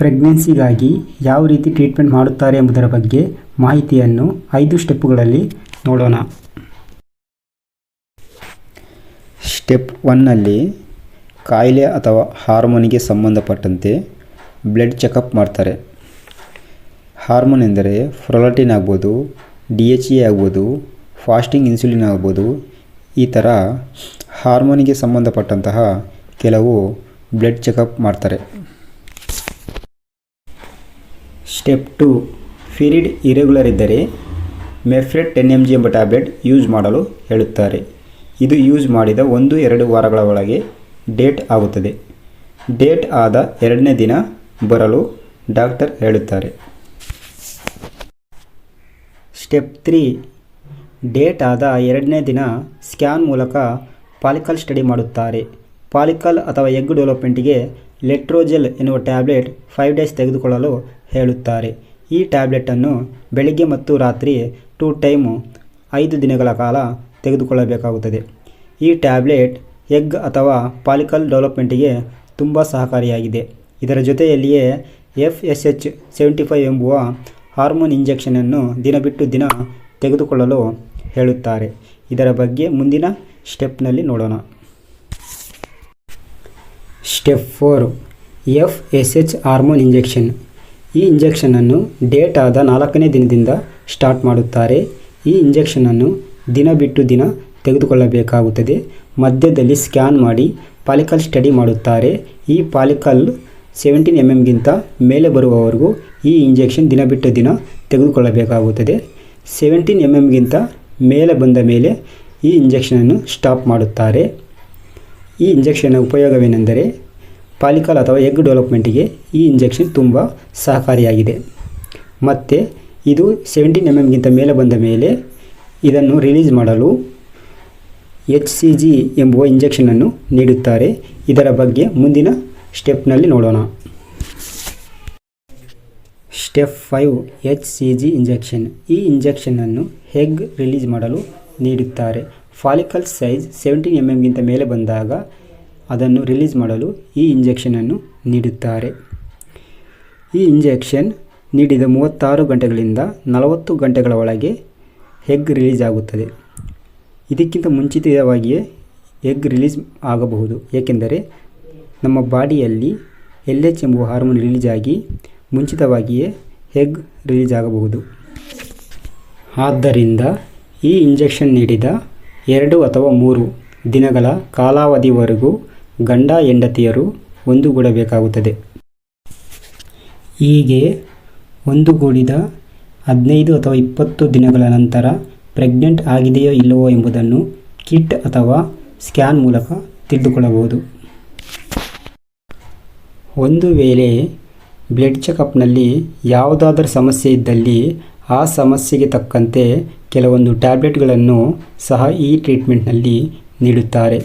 ಪ್ರೆಗ್ನೆನ್ಸಿಗಾಗಿ ಯಾವ ರೀತಿ ಟ್ರೀಟ್ಮೆಂಟ್ ಮಾಡುತ್ತಾರೆ ಎಂಬುದರ ಬಗ್ಗೆ ಮಾಹಿತಿಯನ್ನು 5 ಸ್ಟೆಪ್ಪುಗಳಲ್ಲಿ ನೋಡೋಣ. ಸ್ಟೆಪ್ 1ನಲ್ಲಿ ಕಾಯಿಲೆ ಅಥವಾ ಹಾರ್ಮೋನಿಗೆ ಸಂಬಂಧಪಟ್ಟಂತೆ ಬ್ಲಡ್ ಚೆಕಪ್ ಮಾಡ್ತಾರೆ. ಹಾರ್ಮೋನ್ ಎಂದರೆ ಪ್ರೊಲಾಕ್ಟಿನ್ ಆಗ್ಬೋದು, DHA ಆಗ್ಬೋದು, ಫಾಸ್ಟಿಂಗ್ ಇನ್ಸುಲಿನ್ ಆಗ್ಬೋದು. ಈ ಥರ ಹಾರ್ಮೋನಿಗೆ ಸಂಬಂಧಪಟ್ಟಂತಹ ಕೆಲವು ಬ್ಲಡ್ ಚೆಕಪ್ ಮಾಡ್ತಾರೆ. ಸ್ಟೆಪ್ 2, ಪೀರಿಯಡ್ ಇರೆಗ್ಯುಲರ್ ಇದ್ದರೆ ಮೆಫ್ರೆಟ್ 10 mg ಎಂಬ ಟ್ಯಾಬ್ಲೆಟ್ ಯೂಸ್ ಮಾಡಲು ಹೇಳುತ್ತಾರೆ. ಇದು ಯೂಸ್ ಮಾಡಿದ 1-2 ವಾರಗಳ ಒಳಗೆ ಡೇಟ್ ಆಗುತ್ತದೆ. ಡೇಟ್ ಆದ 2ನೇ ದಿನ ಬರಲು ಡಾಕ್ಟರ್ ಹೇಳುತ್ತಾರೆ. ಸ್ಟೆಪ್ 3, ಡೇಟ್ ಆದ 2ನೇ ದಿನ ಸ್ಕ್ಯಾನ್ ಮೂಲಕ ಫಾಲಿಕಲ್ ಸ್ಟಡಿ ಮಾಡುತ್ತಾರೆ. ಫಾಲಿಕಲ್ ಅಥವಾ ಎಗ್ ಡೆವಲಪ್ಮೆಂಟ್ಗೆ ಲೆಟ್ರೋಜೆಲ್ ಎನ್ನುವ ಟ್ಯಾಬ್ಲೆಟ್ 5 ಡೇಸ್ ತೆಗೆದುಕೊಳ್ಳಲು ಹೇಳುತ್ತಾರೆ. ಈ ಟ್ಯಾಬ್ಲೆಟನ್ನು ಬೆಳಿಗ್ಗೆ ಮತ್ತು ರಾತ್ರಿ 2 ಟೈಮ್ 5 ದಿನಗಳ ಕಾಲ ತೆಗೆದುಕೊಳ್ಳಬೇಕಾಗುತ್ತದೆ. ಈ ಟ್ಯಾಬ್ಲೆಟ್ ಎಗ್ ಅಥವಾ ಫಾಲಿಕಲ್ ಡೆವಲಪ್ಮೆಂಟ್ಗೆ ತುಂಬ ಸಹಕಾರಿಯಾಗಿದೆ. ಇದರ ಜೊತೆಯಲ್ಲಿಯೇ FSH 75 ಎಂಬುವ ಹಾರ್ಮೋನ್ ಇಂಜೆಕ್ಷನನ್ನು ದಿನ ಬಿಟ್ಟು ದಿನ ತೆಗೆದುಕೊಳ್ಳಲು ಹೇಳುತ್ತಾರೆ. ಇದರ ಬಗ್ಗೆ ಮುಂದಿನ ಸ್ಟೆಪ್ನಲ್ಲಿ ನೋಡೋಣ. Step 4, FSH hormone injection. ಈ ಇಂಜೆಕ್ಷನನ್ನು ಡೇಟ್ ಆದ 4ನೇ ದಿನದಿಂದ ಸ್ಟಾರ್ಟ್ ಮಾಡುತ್ತಾರೆ. ಈ ಇಂಜೆಕ್ಷನನ್ನು ದಿನ ಬಿಟ್ಟು ದಿನ ತೆಗೆದುಕೊಳ್ಳಬೇಕಾಗುತ್ತದೆ. ಮಧ್ಯದಲ್ಲಿ ಸ್ಕ್ಯಾನ್ ಮಾಡಿ ಫಾಲಿಕಲ್ ಸ್ಟಡಿ ಮಾಡುತ್ತಾರೆ. ಈ ಫಾಲಿಕಲ್ 17 mm ಮೇಲೆ ಬರುವವರೆಗೂ ಈ ಇಂಜೆಕ್ಷನ್ ದಿನ ಬಿಟ್ಟು ದಿನ ತೆಗೆದುಕೊಳ್ಳಬೇಕಾಗುತ್ತದೆ. 17 mm ಮೇಲೆ ಬಂದ ಮೇಲೆ ಈ ಇಂಜೆಕ್ಷನನ್ನು ಸ್ಟಾಪ್ ಮಾಡುತ್ತಾರೆ. ಈ ಇಂಜೆಕ್ಷನ್ನ ಉಪಯೋಗವೇನೆಂದರೆ ಫಾಲಿಕಲ್ ಅಥವಾ ಎಗ್ ಡೆವಲಪ್ಮೆಂಟಿಗೆ ಈ ಇಂಜೆಕ್ಷನ್ ತುಂಬ ಸಹಕಾರಿಯಾಗಿದೆ. ಮತ್ತು ಇದು 17 mm ಮೇಲೆ ಬಂದ ಮೇಲೆ ಇದನ್ನು ರಿಲೀಸ್ ಮಾಡಲು HCG ಎಂಬುವ ಇಂಜೆಕ್ಷನನ್ನು ನೀಡುತ್ತಾರೆ. ಇದರ ಬಗ್ಗೆ ಮುಂದಿನ ಸ್ಟೆಪ್ನಲ್ಲಿ ನೋಡೋಣ. Step 5, HCG injection. ಈ ಇಂಜೆಕ್ಷನನ್ನು ಎಗ್ ರಿಲೀಸ್ ಮಾಡಲು ನೀಡುತ್ತಾರೆ. ಫಾಲಿಕಲ್ ಸೈಜ್ 17 mm ಮೇಲೆ ಬಂದಾಗ ಅದನ್ನು ರಿಲೀಸ್ ಮಾಡಲು ಈ ಇಂಜೆಕ್ಷನನ್ನು ನೀಡುತ್ತಾರೆ. ಈ ಇಂಜೆಕ್ಷನ್ ನೀಡಿದ 36 ಗಂಟೆಗಳಿಂದ 40 ಗಂಟೆಗಳ ಒಳಗೆ ಎಗ್ ರಿಲೀಸ್ ಆಗುತ್ತದೆ. ಇದಕ್ಕಿಂತ ಮುಂಚಿತವಾಗಿಯೇ ಎಗ್ ರಿಲೀಸ್ ಆಗಬಹುದು. ಏಕೆಂದರೆ ನಮ್ಮ ಬಾಡಿಯಲ್ಲಿ LH ಎಂಬುವ ಹಾರ್ಮೋನ್ ರಿಲೀಸ್ ಆಗಿ ಮುಂಚಿತವಾಗಿಯೇ ಎಗ್ ರಿಲೀಸ್ ಆಗಬಹುದು. ಆದ್ದರಿಂದ ಈ ಇಂಜೆಕ್ಷನ್ ನೀಡಿದ 2 ಅಥವಾ 3 ದಿನಗಳ ಕಾಲಾವಧಿವರೆಗೂ ಗಂಡ ಹೆಂಡತಿಯರು ಒಂದುಗೂಡಬೇಕಾಗುತ್ತದೆ. ಹೀಗೆ ಒಂದುಗೂಡಿದ 15 ಅಥವಾ 20 ದಿನಗಳ ನಂತರ ಪ್ರೆಗ್ನೆಂಟ್ ಆಗಿದೆಯೋ ಇಲ್ಲವೋ ಎಂಬುದನ್ನು ಕಿಟ್ ಅಥವಾ ಸ್ಕ್ಯಾನ್ ಮೂಲಕ ತಿಳಿದುಕೊಳ್ಳಬಹುದು. ಒಂದು ವೇಳೆ ಬ್ಲಡ್ ಚೆಕಪ್ನಲ್ಲಿ ಯಾವುದಾದರೂ ಸಮಸ್ಯೆ ಇದ್ದಲ್ಲಿ ಆ ಸಮಸ್ಯೆಗೆ ತಕ್ಕಂತೆ ಕೆಲವೊಂದು ಟ್ಯಾಬ್ಲೆಟ್ಗಳನ್ನು ಸಹ ಈ ಟ್ರೀಟ್ಮೆಂಟ್ನಲ್ಲಿ ನೀಡುತ್ತಾರೆ.